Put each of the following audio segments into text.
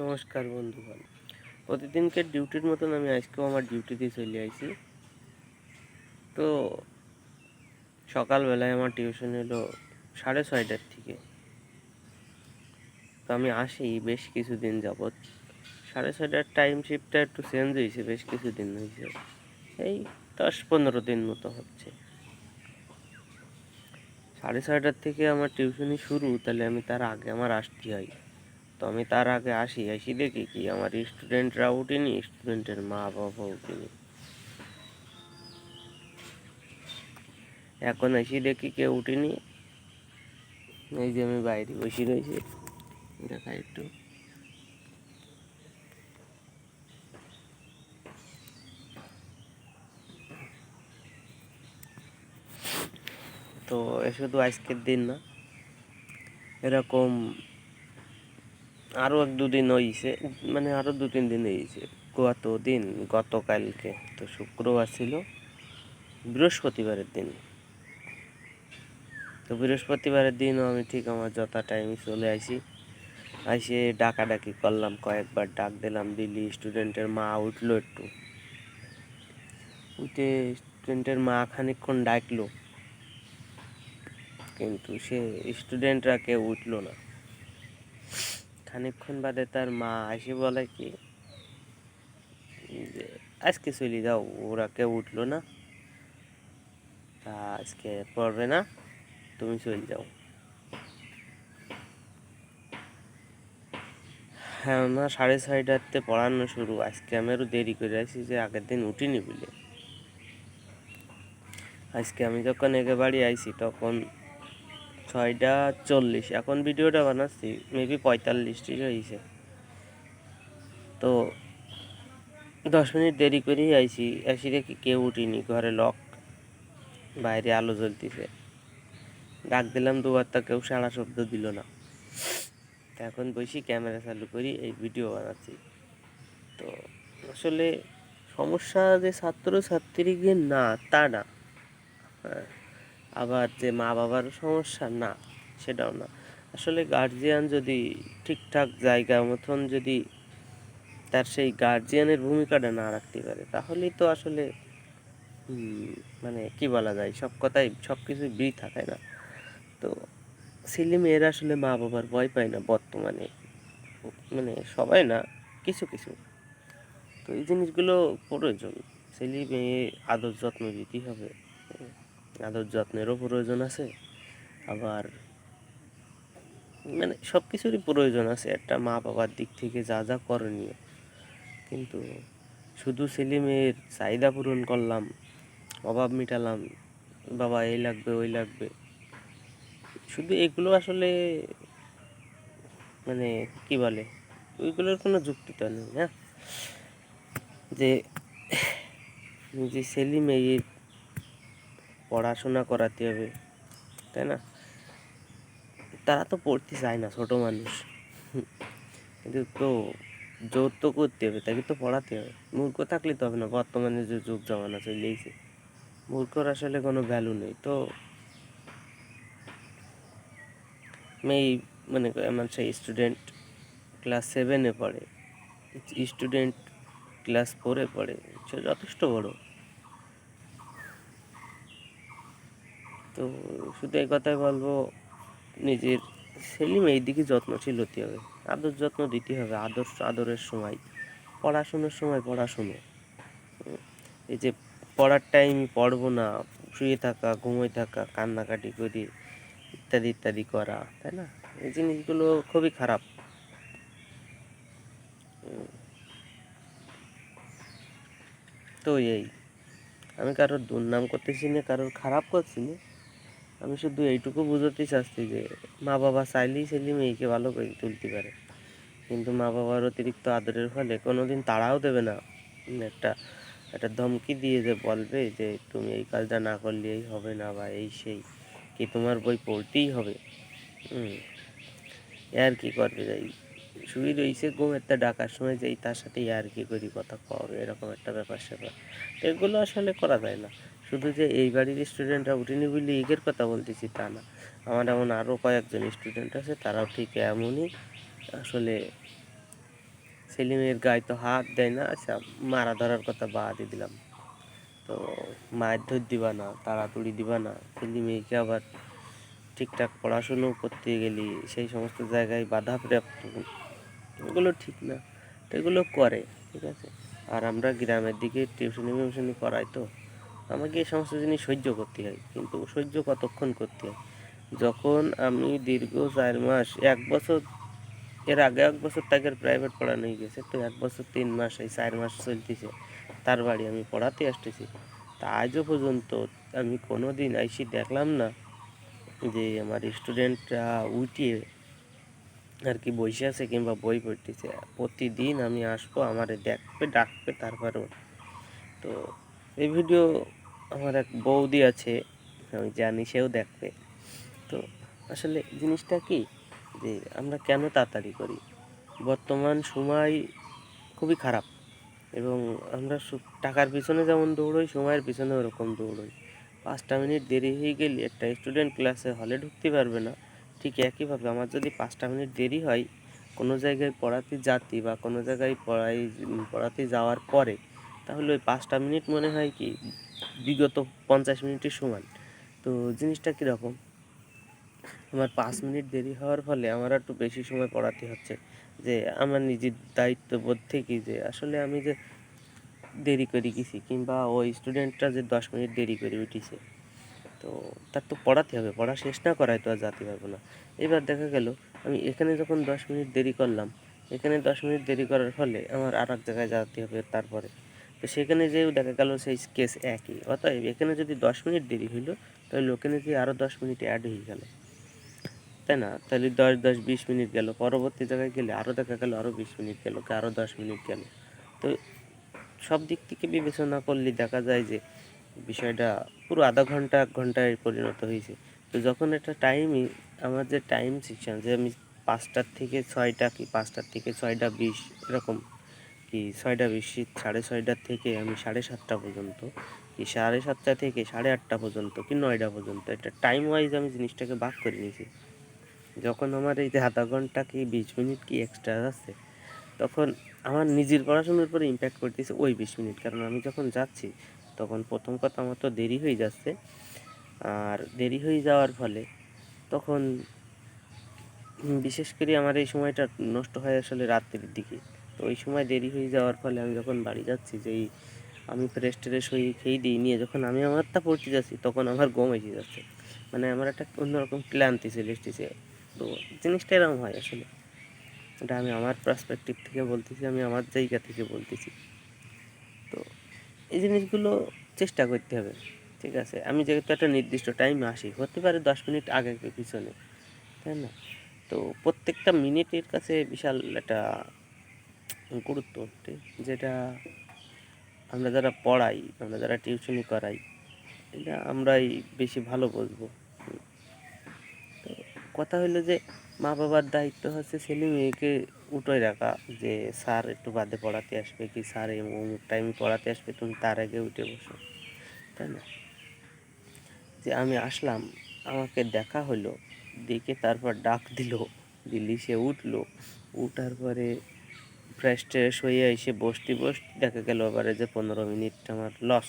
নমস্কার বন্ধুগণ। প্রতিদিনকার ডিউটির মতন আমি আজকেও আমার ডিউটিতে চলে আইছি। তো সকালবেলায় আমার টিউশন এলো 6:30টার থেকে। তো আমি আসি বেশ কিছুদিন যাবৎ। 6:30টার টাইম শিফটটা একটু চেঞ্জ হয়েছে, বেশ কিছুদিন হয়েছে, এই 10-15 দিন মতো হচ্ছে। 6:30টার থেকে আমার টিউশনি শুরু, তাহলে আমি তার আগে আমার আসতে হয়। তো আমি তার আগে আসি দেখি কি আমার স্টুডেন্টরা উঠেনি, স্টুডেন্টের মা বাবা উঠেনি। এখন এসে দেখি কেউ উঠেনি। এই যে আমি বাইরে বসে রয়েছি, দেখা একটু। তো শুধু আজকের দিন না, এরকম আরও 1-2 দিন হয়েছে, মানে আরও 2-3 দিন হয়েছে। গতকালকে তো শুক্রবার ছিল, বৃহস্পতিবারের দিন। তো বৃহস্পতিবারের দিনও আমি ঠিক আমার যথা টাইমে চলে আইসে ডাকাডাকি করলাম, কয়েকবার ডাক দিলাম, দিল্লি স্টুডেন্টের মা উঠলো, একটু উঠে স্টুডেন্টের মা খানিকক্ষণ ডাকলো, কিন্তু সে স্টুডেন্টরা কেউ উঠলো না। খানিকক্ষণ বাদে তার মা এসে বলে কি যে আজকে চলে যাও, ওরা কেউ উঠলো না, তা আজকে পড়বে না, তুমি চলে যাও। হ্যাঁ, না 6:30টাতে পড়ানো শুরু। আজকে আমি আরও দেরি করে আসি, যে আগের দিন উঠিনি বলে। আজকে আমি যখন একে বাড়ি আইছি তখন 6:40। এখন ভিডিওটা বানাচ্ছি মেবি 45টি হয়েছে। তো 10 মিনিট দেরি করেই আসি দেখি কেউ উঠিনি, ঘরে লক, বাইরে আলো জ্বলতেছে। ডাক দিলাম দুবার, তা কেউ সাড়া শব্দ দিল না। এখন বসি ক্যামেরা চালু করি, এই ভিডিও বানাচ্ছি। তো আসলে সমস্যা যে ছাত্র ছাত্রীদের না তা না, আবার যে মা বাবার সমস্যা না সেটাও না। আসলে গার্জিয়ান যদি ঠিকঠাক জায়গা মতন যদি তার সেই গার্জিয়ানের ভূমিকাটা না রাখতে পারে, তাহলেই তো আসলে মানে কি বলা যায়, সব কিছুই বৃথা, তাই না? তো ছেলে মেয়েরা আসলে মা বাবার ভয় পায় না বর্তমানে, মানে সবাই না, কিছু কিছু। তো এই জিনিসগুলো প্রয়োজন। ছেলে মেয়ে আদর যত্ন দিতেই হবে, আদর যত্নেরও প্রয়োজন আছে। আবার মানে সব কিছুরই প্রয়োজন আছে একটা মা বাবার দিক থেকে, যা যা করণীয়। কিন্তু শুধু ছেলে মেয়ের চাহিদা পূরণ করলাম, অভাব মিটালাম, বাবা এই লাগবে ওই লাগবে, শুধু এগুলো আসলে মানে কি বলে, ওইগুলোর কোনো যুক্তি তো নেই না। যে যে ছেলে মেয়ের পড়াশোনা করাতে হবে, তাই না? তারা তো পড়তে চায় না, ছোট মানুষ, কিন্তু তো জোর তো করতে হবে, তাকে তো পড়াতে হবে। মূর্খ থাকলে তো হবে না, বর্তমানে যে যুগ জামানা চলেছে, মূর্খর আসলে কোনো ভ্যালু নেই। তো মেয়ে মানে আমার সেই স্টুডেন্ট ক্লাস 7-এ পড়ে, স্টুডেন্ট ক্লাস 4-এ পড়ে, সে যথেষ্ট বড়। তো শুধু এই কথাই বলবো, নিজের ছেলে মেয়ের দিকে যত্নশীল হতে হবে, আদর যত্ন দিতে হবে। আদরের সময়, পড়াশুনোর সময় পড়াশুনো। এই যে পড়ার টাইম পড়বো না, শুয়ে থাকা, ঘুমোয় থাকা, কান্নাকাটি করি, ইত্যাদি ইত্যাদি করা, তাই না? এই জিনিসগুলো খুবই খারাপ। তো আমি কারোর দুর্নাম করতেছি না, কারোর খারাপ করছি না, আমি শুধু এইটুকু বুঝাতে চাচ্ছি যে মা বাবা চাইলেই ছেলে মেয়েকে ভালো করে তুলতে পারে, কিন্তু মা বাবার অতিরিক্ত আদরের ফলে কোনোদিন তাড়াও দেবে না। একটা একটা ধমকি দিয়ে যে বলবে যে তুমি এই কাজটা না করলে এই হবে না, বা এই সেই, কি তোমার বই পড়তেই হবে। আর কি করবে, যাই শুয়ে রয়েছে, ঘুমেরটা ডাকার সময় যেই তার সাথে আর কি করি, কথা কবে, এরকম একটা ব্যাপার স্যাপার। তো এগুলো আসলে করা যায় না। শুধু যে এই বাড়ির স্টুডেন্টরা উঠিনি বলে এগের কথা বলতেছি তা না, আমার এমন আরও কয়েকজন স্টুডেন্ট আছে, তারাও ঠিক এমনই। আসলে ছেলে মেয়ের গায়ে তো হাত দেয় না, আচ্ছা মারা ধরার কথা বাদই দিলাম, তো মায়ের ধর দিবা না, তাড়াতাড়ি দিবা না, ছেলে মেয়েকে আবার ঠিকঠাক পড়াশুনো করতে গেলে সেই সমস্ত জায়গায় বাধাপ্রাপ্ত, এগুলো ঠিক না। তো এগুলো করে, ঠিক আছে। আর আমরা গ্রামের দিকে টিউশনি মিউশনি করাই, তো আমাকে এই সমস্ত জিনিস সহ্য করতে হয়, কিন্তু সহ্য কতক্ষণ করতে হয়? যখন আমি দীর্ঘ 4 মাস, 1 বছর, এর আগে 1 বছর তাকে প্রাইভেট পড়ানো হয়ে গেছে, তো 1 বছর 3 মাস, এই 4 মাস চলতেছে তার বাড়ি আমি পড়াতে আসতেছি। তা আজও পর্যন্ত আমি কোনো দিন আইসি দেখলাম না যে আমার স্টুডেন্টরা উঠিয়ে আর কি বসে আছে কিংবা বই পড়তেছে। প্রতিদিন আমি আসবো, আমারে দেখবে, ডাকবে, তারপরেও। তো এই ভিডিও আমার এক বৌদি আছে, আমি জানি সেও দেখবে। তো আসলে জিনিসটা কি, যে আমরা কেন তাড়াতাড়ি করি? বর্তমান সময় খুবই খারাপ, এবং আমরা টাকার পিছনে যেমন দৌড়ই, সময়ের পিছনে ওরকম দৌড়ই। 5টা মিনিট দেরি হয়ে গেলে একটা স্টুডেন্ট ক্লাসে হলে ঢুকতে পারবে না। ঠিক একইভাবে আমার যদি 5টা মিনিট দেরি হয় কোনো জায়গায় পড়াতে যাতে, বা কোনো জায়গায় পড়াতে যাওয়ার পরে, তাহলে ওই 5টা মিনিট মনে হয় কি বিগত 50 মিনিটের সমান। তো জিনিসটা কীরকম, আমার 5 মিনিট দেরি হওয়ার ফলে আমার একটু বেশি সময় পড়াতে হচ্ছে, যে আমার নিজের দায়িত্ববোধ থেকে, যে আসলে আমি যে দেরি করে গেছি, কিংবা ওই স্টুডেন্টটা যে 10 মিনিট দেরি করে উঠেছে, তো তার তো পড়াতে হবে, পড়া শেষ না করায় তো আর যেতে পারবো না। এবার দেখা গেল আমি এখানে যখন 10 মিনিট দেরি করলাম, এখানে 10 মিনিট দেরি করার ফলে আমার আর এক জায়গায় যেতে হবে তারপরে, তো সেখানে যেও দেখা গেল সেই কেস একই। অতএব এখানে যদি 10 মিনিট দেরি হইলো, তাহলে ওখানে যে আরও 10 মিনিট অ্যাড হয়ে গেল, তাই না? তাহলে 10, 10, 20 মিনিট গেল, পরবর্তী জায়গায় গেলে আরও দেখা গেল আরও 20 মিনিট গেল, আরও 10 মিনিট গেল। তো সব দিক থেকে বিবেচনা করলে দেখা যায় যে বিষয়টা পুরো আধা ঘন্টা 1 ঘন্টায় পরিণত হয়েছে। তো যখন একটা টাইমই, আমার যে টাইম সেকশন, যে আমি 5টার থেকে 6টা, কি 5টার থেকে 6টা 20, এরকম, কি 6টা 20, 6:30টার থেকে আমি 7:30টা পর্যন্ত, কি 7:30টা থেকে 8:30টা পর্যন্ত, কি 9টা পর্যন্ত, একটা টাইম ওয়াইজ আমি জিনিসটাকে ভাগ করে নিয়েছি। যখন আমার এই যে আধা ঘন্টা কি 20 মিনিট কি এক্সট্রা যাচ্ছে, তখন আমার নিজের পড়াশোনার উপরে ইম্প্যাক্ট করতেছে ওই 20 মিনিট। কারণ আমি যখন যাচ্ছি, তখন প্রথম কথা আমার তো দেরি হয়ে যাচ্ছে, আর দেরি হয়ে যাওয়ার ফলে তখন বিশেষ করে আমার এই সময়টা নষ্ট হয় আসলে রাত্রির দিকে। তো ওই সময় দেরি হয়ে যাওয়ার ফলে আমি যখন বাড়ি যাচ্ছি, যেই আমি ফ্রেশ ট্রেশ হয়ে খেয়ে দিয়ে নিয়ে যখন আমি আমারটা পড়তে যাচ্ছি, তখন আমার ঘুম এসে যাচ্ছে। মানে আমার একটা অন্যরকম ক্লান্তি চলে এসেছে। তো জিনিসটা এরকম হয় আসলে। এটা আমি আমার পার্সপেক্টিভ থেকে বলতেছি, আমি আমার জায়গা থেকে বলতেছি। তো এই জিনিসগুলো চেষ্টা করতে হবে, ঠিক আছে। আমি যেহেতু একটা নির্দিষ্ট টাইমে আসি, হতে পারে 10 মিনিট আগে পিছনে, তাই না? তো প্রত্যেকটা মিনিটের কাছে বিশাল একটা গুরুত্ব, ঠিক, যেটা আমরা যারা পড়াই, আমরা যারা টিউশনি করাই, এটা আমরাই বেশি ভালো বুঝবো। তো কথা হলো যে মা বাবার দায়িত্ব হচ্ছে ছেলে মেয়েকে উঠোয় রাখা, যে স্যার একটু বাদে পড়াতে আসবে, কি স্যার এই অমুক টাইমে পড়াতে আসবে, তুমি তার আগে উঠে বসো, তাই না? যে আমি আসলাম, আমাকে দেখা হলো, দেখে তারপর ডাক দিলি সে উঠলো, উঠার পরে ফ্রেশ ট্রেশ হয়ে এসে বসতে দেখা গেল এবারে যে 15 মিনিট আমার লস।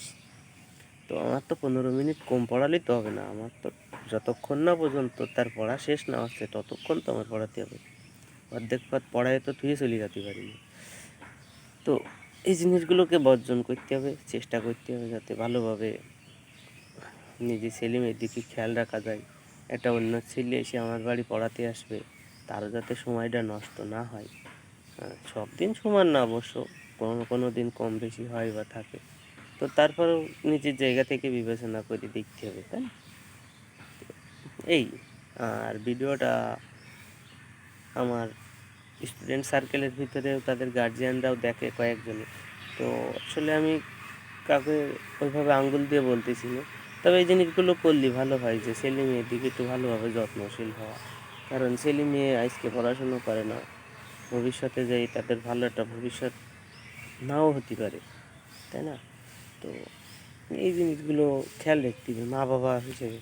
তো আমার তো 15 মিনিট কম পড়ালেই তো হবে না, আমার তো যতক্ষণ না পর্যন্ত তার পড়া শেষ না হচ্ছে ততক্ষণ তো আমার পড়াতে হবে। অর্ধেক পথ পড়ায় তো থুয়ে চলে যেতে পারিনি। তো এই জিনিসগুলোকে বর্জন করতে হবে, চেষ্টা করতে হবে যাতে ভালোভাবে নিজের ছেলে মেয়ের দিকে খেয়াল রাখা যায়। একটা অন্য ছেলে এসে আমার বাড়ি পড়াতে আসবে, তারও যাতে সময়টা নষ্ট না হয়। সব দিন সমান না অবশ্য, কোনো কোনো দিন কম বেশি হয় বা থাকে, তো তারপরেও নিজের জায়গা থেকে বিবেচনা করে দেখতে হবে, তাই না? এই, আর ভিডিওটা আমার স্টুডেন্ট সার্কেলের ভিতরেও তাদের গার্জিয়ানরাও দেখে কয়েকজনে। তো আসলে আমি কাউকে ওইভাবে আঙ্গুল দিয়ে বলতেছি না, তবে এই জিনিসগুলো করলে ভালো হয়, যে ছেলে মেয়ের দিকে একটু ভালোভাবে যত্নশীল হওয়া। কারণ ছেলে মেয়ে আজকে পড়াশুনো করে না, ভবিষ্যতে যাই তাদের ভালো একটা ভবিষ্যৎ নাও হতে পারে, তাই না? তো এই জিনিসগুলো খেয়াল রাখতে হবে মা বাবা হিসেবে।